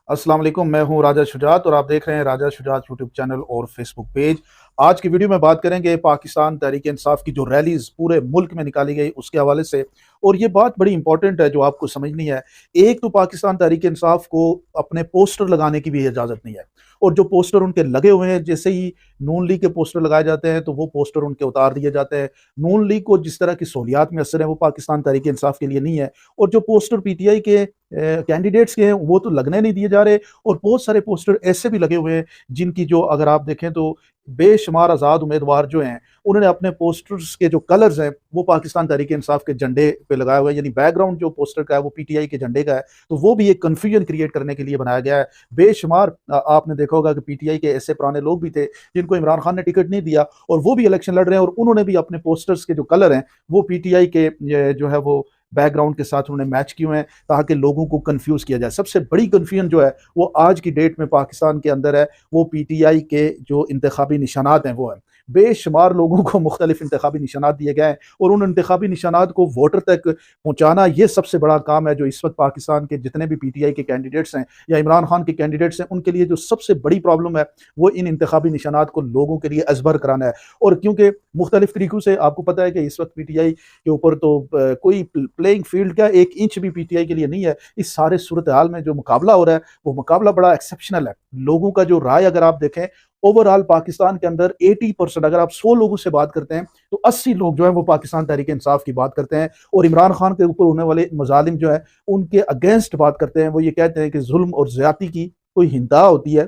अस्सलाम वालेकुम, मैं हूं राजा शुजात और आप देख रहे हैं राजा शुजात यूट्यूब चैनल और फेसबुक पेज। आज की वीडियो में बात करेंगे पाकिस्तान तहरीक इंसाफ की जो रैलीज पूरे मुल्क में निकाली गई उसके हवाले से। और ये बात बड़ी इंपॉर्टेंट है जो आपको समझनी है। एक तो पाकिस्तान तहरीक इंसाफ को अपने पोस्टर लगाने की भी इजाज़त नहीं है, और जो पोस्टर उनके लगे हुए हैं, जैसे ही नून लीग के पोस्टर लगाए जाते हैं तो वो पोस्टर उनके उतार दिए जाते हैं। नून लीग को जिस तरह की सहूलियात मैसर है वो पाकिस्तान तहरीक इंसाफ के लिए नहीं है। और जो पोस्टर पीटीआई के कैंडिडेट्स के हैं वो तो लगने नहीं दिए जा रहे। और बहुत सारे पोस्टर ऐसे भी लगे हुए हैं जिनकी जो अगर आप देखें तो बेशुमार आज़ाद उम्मीदवार जो हैं उन्होंने अपने पोस्टर्स के जो कलर्स हैं वो पाकिस्तान तहरीक इंसाफ के झंडे पे लगाए हुए हैं, यानी बैकग्राउंड जो पोस्टर का है वो पीटीआई के झंडे का है। तो वो भी एक कन्फ्यूजन क्रिएट करने के लिए बनाया गया है। बेशुमार आपने देखा होगा कि पीटीआई के ऐसे पुराने लोग भी थे जिनको इमरान खान ने टिकट नहीं दिया और वो भी इलेक्शन लड़ रहे हैं, और उन्होंने भी अपने पोस्टर्स के जो कलर हैं वो पीटीआई के जो है वो बैकग्राउंड के साथ उन्होंने मैच किए हुए हैं ताकि लोगों को कंफ्यूज किया जाए। सबसे बड़ी कंफ्यूजन जो है वो आज की डेट में पाकिस्तान के अंदर है, वो पीटीआई के जो इंतखाबी निशानात हैं वो है। बेशुमार लोगों को मुख्तलिफ इंतखाबी निशानात दिए गए हैं और उन इंतखाबी निशानात को वोटर तक पहुँचाना ये सबसे बड़ा काम है जो इस वक्त पाकिस्तान के जितने भी पीटीआई के कैंडिडेट्स हैं या इमरान खान के कैंडिडेट्स हैं उनके लिए जो सबसे बड़ी प्रॉब्लम है वो इन इंतखाबी निशानात को लोगों के लिए अजबर कराना है। और क्योंकि मुख्तलिफ तरीक़ों से आपको पता है कि इस वक्त पीटीआई के ऊपर तो कोई प्लेइंग फील्ड का 1 इंच भी पीटीआई के लिए नहीं है। इस सारे सूरत हाल में जो मुकाबला हो रहा है वो मुकाबला बड़ा एक्सेप्शनल है। लोगों का जो राय अगर आप देखें ओवरऑल पाकिस्तान के अंदर 80%, अगर आप 100 लोगों से बात करते हैं तो 80 लोग जो है वो पाकिस्तान तहरीक इंसाफ की बात करते हैं और इमरान खान के ऊपर होने वाले मजालिम जो है उनके अगेंस्ट बात करते हैं। वो ये कहते हैं कि जुल्म और ज्यादती की कोई इंतहा होती है,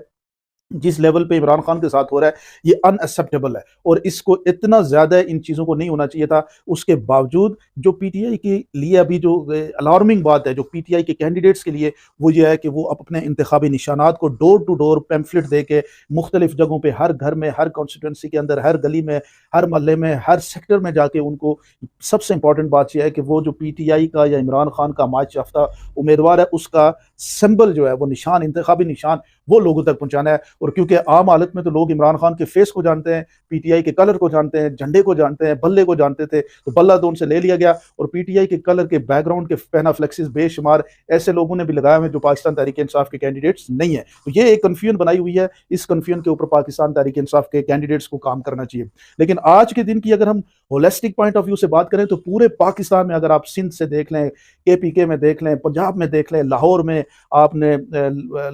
जिस लेवल पे इमरान खान के साथ हो रहा है ये अनएक्सेप्टेबल है और इसको इतना ज्यादा इन चीजों को नहीं होना चाहिए था। उसके बावजूद जो पीटीआई के लिए अभी जो अलार्मिंग बात है जो पीटीआई के कैंडिडेट्स के लिए वो ये है कि वो अपने इंतखाबी निशानात को डोर टू डोर पैम्फलेट दे के मुख्तलिफ जगहों पर हर घर में, हर कॉन्स्टिट्यूंसी के अंदर, हर गली में, हर मोहल्ले में, हर सेक्टर में जाके उनको सबसे इंपॉर्टेंट बात यह है कि वो जो पीटीआई का या इमरान खान का माच याफ्ता उम्मीदवार है उसका सिंबल जो है वो निशान, इंतखाबी निशान, वो लोगों तक पहुंचाना है। और क्योंकि आम हालत में तो लोग इमरान खान के फेस को जानते हैं, पीटीआई के कलर को जानते हैं, झंडे को जानते हैं, बल्ले को जानते थे, तो बल्ला तो उनसे ले लिया गया और पीटीआई के कलर के बैकग्राउंड के पहना फ्लेक्सिस बेशुमार ऐसे लोगों ने भी लगाए हुए जो पाकिस्तान तहरीक इंसाफ के कैंडिडेट्स नहीं है। तो ये एक कन्फ्यूजन बनाई हुई है, इस कन्फ्यूजन के ऊपर पाकिस्तान तहरीक इंसाफ के कैंडिडेट्स को काम करना चाहिए। लेकिन आज के दिन की अगर हम होलिस्टिक पॉइंट ऑफ व्यू से बात करें तो पूरे पाकिस्तान में अगर आप सिंध से देख लें, केपीके में देख लें, पंजाब में देख लें, लाहौर में आपने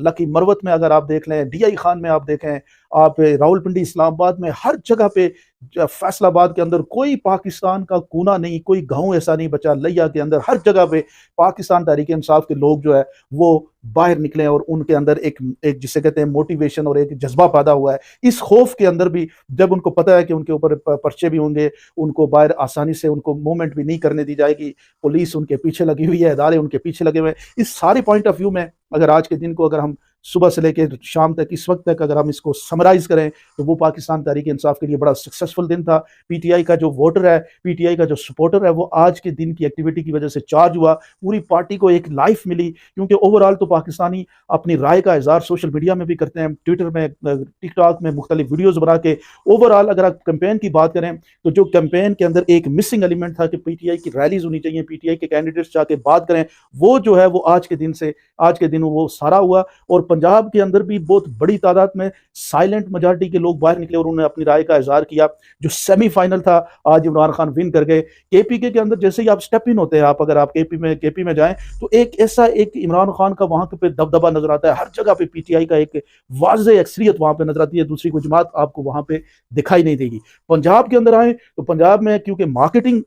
लकी मरवत में अगर आप देख लें, डीआई खान में आप देखें, आप रावलपिंडी, इस्लामाबाद में, हर जगह पे, फैसलाबाद के अंदर कोई पाकिस्तान का कोना नहीं, कोई गांव ऐसा नहीं बचा, लिया के अंदर हर जगह पे पाकिस्तान तहरीक इंसाफ के लोग जो है वो बाहर निकले और उनके अंदर एक जिसे कहते हैं मोटिवेशन और एक जज्बा पैदा हुआ है। इस खौफ के अंदर भी जब उनको पता है कि उनके ऊपर पर्चे भी होंगे, उनको बाहर आसानी से उनको मूवमेंट भी नहीं करने दी जाएगी, पुलिस उनके पीछे लगी हुई है, इदारे उनके पीछे लगे हुए हैं, इस सारे पॉइंट ऑफ व्यू में अगर आज के दिन को अगर हम सुबह से लेकर शाम तक इस वक्त तक अगर हम इसको समराइज करें तो वो पाकिस्तान तहरीक इंसाफ के लिए बड़ा सक्सेसफुल दिन था। पीटीआई का जो वोटर है, पीटीआई का जो सपोर्टर है, वो आज के दिन की एक्टिविटी की वजह से चार्ज हुआ, पूरी पार्टी को एक लाइफ मिली। क्योंकि ओवरऑल तो पाकिस्तानी अपनी राय का इजहार सोशल मीडिया में भी करते हैं, ट्विटर में, टिकटॉक में मुख्तलिफ वीडियोज बना के। ओवरऑल अगर आप कैंपेन की बात करें तो जो कैंपेन के अंदर एक मिसिंग एलिमेंट था कि पीटीआई की रैलीज होनी चाहिए, पीटीआई के कैंडिडेट्स जाके बात करें, वो जो है वो आज के दिन वो सारा हुआ। और पंजाब के अंदर भी बहुत बड़ी तादाद में साइलेंट मेजॉरिटी के लोग बाहर निकले और उन्होंने अपनी राय का इजहार किया। जो सेमीफाइनल था आज इमरान खान विन कर गए। केपीके के अंदर जैसे ही आप स्टेप इन होते हैं, आप अगर आप केपी में जाएं तो एक ऐसा एक इमरान खान का वहां पे दबदबा नजर आता है, हर जगह पे पीटीआई का एक वाज़ेह अक्सरियत वहां पे नजर आती है, दूसरी कोई जमात आपको वहां पे दिखाई नहीं देगी। पंजाब के अंदर आए तो पंजाब में क्योंकि मार्केटिंग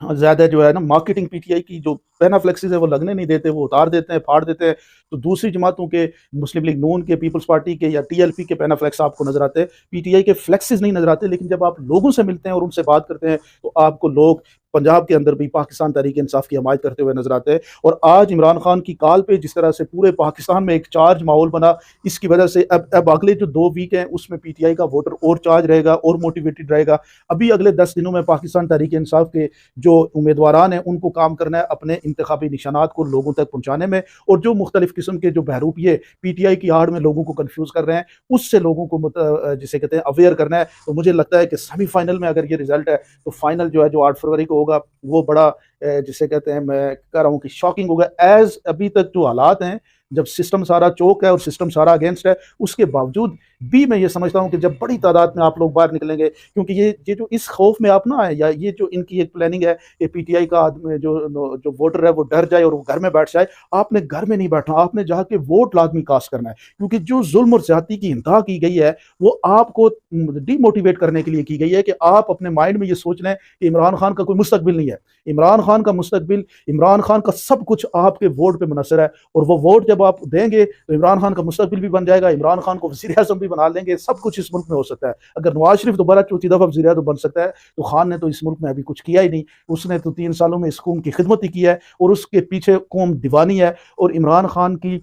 ज्यादा जो है ना, मार्केटिंग पीटीआई की जो पेना फ्लेक्सिस है वो लगने नहीं देते, वो उतार देते हैं, फाड़ देते हैं। तो दूसरी जमातों के, मुस्लिम लीग नून के, पीपल्स पार्टी के या टीएलपी के पेना फ्लेक्स आपको नजर आते हैं, पीटीआई के फ्लेक्सिस नहीं नजर आते। लेकिन जब आप लोगों से मिलते हैं और उनसे बात करते हैं तो आपको लोग पंजाब के अंदर भी पाकिस्तान तहरीक इंसाफ की हमायत करते हुए नजर आते हैं। और आज इमरान खान की काल पे जिस तरह से पूरे पाकिस्तान में एक चार्ज माहौल बना, इसकी वजह से अब अगले जो 2 वीक हैं उसमें पीटीआई का वोटर और चार्ज रहेगा और मोटिवेटेड रहेगा। अभी अगले 10 दिनों में पाकिस्तान तहरीक इंसाफ के जो उम्मीदवारान हैं उनको काम करना है अपने इंतखाबी निशानात को लोगों तक पहुंचाने में, और जो मुख्तलिफ किस्म के जो बहरूपिये पीटीआई की आड़ में लोगों को कंफ्यूज कर रहे हैं उससे लोगों को जिसे कहते हैं अवेयर करना है। तो मुझे लगता है कि सेमीफाइनल में अगर ये रिजल्ट है तो फाइनल जो है जो 8 फरवरी को होगा वो बड़ा जिसे कहते हैं, मैं कह रहा हूँ कि शॉकिंग होगा। एज अभी तक जो हालात हैं जब सिस्टम सारा चौक है और सिस्टम सारा अगेंस्ट है, उसके बावजूद भी मैं ये समझता हूँ कि जब बड़ी तादाद में आप लोग बाहर निकलेंगे, क्योंकि ये जो इस खौफ में आप ना आए, या ये जो इनकी एक प्लानिंग है कि पीटीआई का आदमी जो वोटर है वो डर जाए और वो घर में बैठ जाए, आपने घर में नहीं बैठना, आपने जाके वोट लाजमी कास्ट करना है। क्योंकि जो जुल्म और ज्यादती की इंतहा की गई है वो आपको डीमोटिवेट करने के लिए की गई है, कि आप अपने माइंड में ये सोच लें कि इमरान खान का कोई मुस्तकबिल नहीं है। इमरान खान का मुस्तकबिल, इमरान खान का सब कुछ आपके वोट पे मुनसर है, और वो वोट जब आप देंगे तो इमरान खान का मुस्तकबिल भी बन जाएगा, इमरान खान को वज़ीर आज़म भी बना लेंगे, सब कुछ इस मुल्क में हो सकता है। अगर नवाज शरीफ दोबारा चौथी दफा वज़ीर आज़म बन सकता है, तो खान ने तो इस मुल्क में अभी कुछ किया ही नहीं। उसने तो 3 सालों में इस कौम की खिदमत ही की है, और उसके पीछे कौम दीवानी है। और इमरान खान की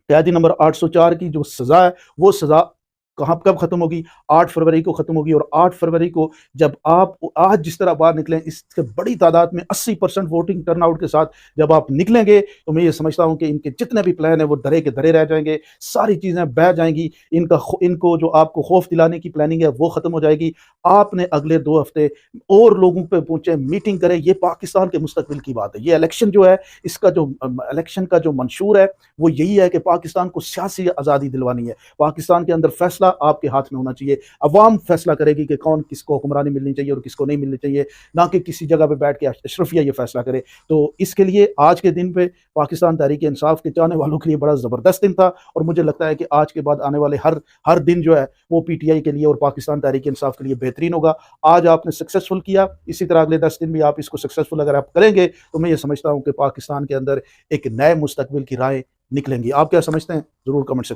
कैदी नंबर 804 की जो सजा है, वो सजा कहाँ कब खत्म होगी? 8 फरवरी को खत्म होगी। और 8 फरवरी को जब आप आज जिस तरह बाहर निकलें, इससे बड़ी तादाद में 80% वोटिंग टर्नआउट के साथ जब आप निकलेंगे, तो मैं ये समझता हूं कि इनके जितने भी प्लान है वो धरे के धरे रह जाएंगे, सारी चीजें बह जाएंगी। इनको जो आपको खौफ दिलाने की प्लानिंग है वो खत्म हो जाएगी। आपने अगले 2 हफ्ते और लोगों पे पहुंचे, मीटिंग करें। ये पाकिस्तान के मुस्तकबिल की बात है। ये इलेक्शन जो है, इसका जो इलेक्शन का जो मंशूर है वो यही है कि पाकिस्तान को सियासी आज़ादी दिलवानी है। पाकिस्तान के अंदर फैसला आपके हाथ में होना चाहिए। अवाम फैसला करेगी कि कौन किसको हुक्मरानी मिलनी चाहिए और किसको नहीं मिलनी चाहिए, ना कि किसी जगह पे बैठ के अशरफिया ये फैसला करे। तो इसके लिए आज के दिन पे पाकिस्तान तहरीक इंसाफ के चाहने वालों के लिए बड़ा ज़बरदस्त दिन था, और मुझे लगता है कि आज के बाद आने वाले हर दिन जो है वो पीटीआई के लिए और पाकिस्तान तहरीक इंसाफ के लिए बेहतरीन होगा। आज आपने सक्सेसफुल किया, इसी तरह अगले 10 दिन भी आप इसको सक्सेसफुल अगर आप करेंगे, तो मैं ये समझता हूँ कि पाकिस्तान के अंदर एक नए मुस्तकबिल की राहें निकलेंगी। आप क्या समझते हैं? ज़रूर कमेंट से